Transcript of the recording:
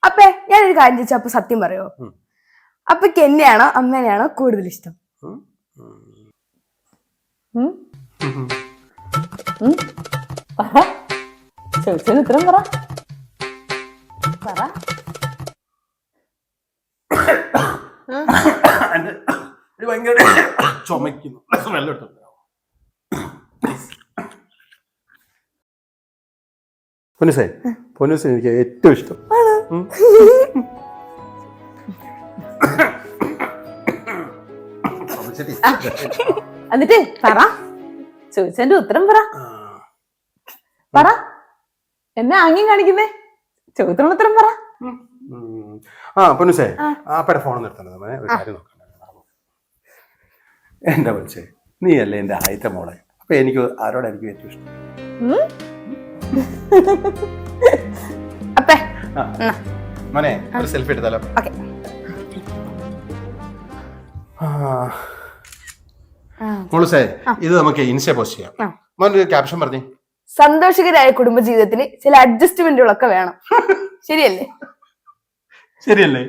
അപ്പേ ഞാനൊരു കാര്യം ചോദിച്ചാ അപ്പൊ സത്യം പറയോ? അപ്പക്ക് എന്നെയാണോ അമ്മേനെയാണോ കൂടുതൽ ഇഷ്ടം? ചോദിച്ചതിന് ഉത്തരം പറ. ഭയങ്കര ചുമക്കുന്നു. വെള്ളം എടുത്തു. പൊന്നൂസേ എനിക്ക് ഏറ്റവും ഇഷ്ടം. എന്നിട്ട് പറ, ചോദിച്ചതിന്റെ ഉത്തരം പറ. എന്നെ ആംഗ്യം കാണിക്കുന്നേ? ചോദ്യത്തിനുള്ള ഉത്തരം പറ. പൊന്നൂസേ, ആപ്പയുടെ ഫോൺ നിർത്തണത് ഒരു കാര്യം നോക്കണ്ട. എന്താ വിളിച്ചേ? നീ അല്ലേ എന്റെ ആദ്യത്തെ മോളെ. അപ്പൊ എനിക്ക് ആരോടായിരിക്കും ഏറ്റവും ഇഷ്ടം? മോനെ ഒരു സെൽഫി എടുത്താലോ? മോളുസേ, ഇത് നമുക്ക് ഇൻസ്റ്റ പോസ്റ്റ് ചെയ്യാം. മോനൊരു ക്യാപ്ഷൻ പറഞ്ഞേ. സന്തോഷകരമായ കുടുംബജീവിതത്തിന് ചില അഡ്ജസ്റ്റ്മെന്റുകളൊക്കെ വേണം. ശരിയല്ലേ? ശരിയല്ലേ?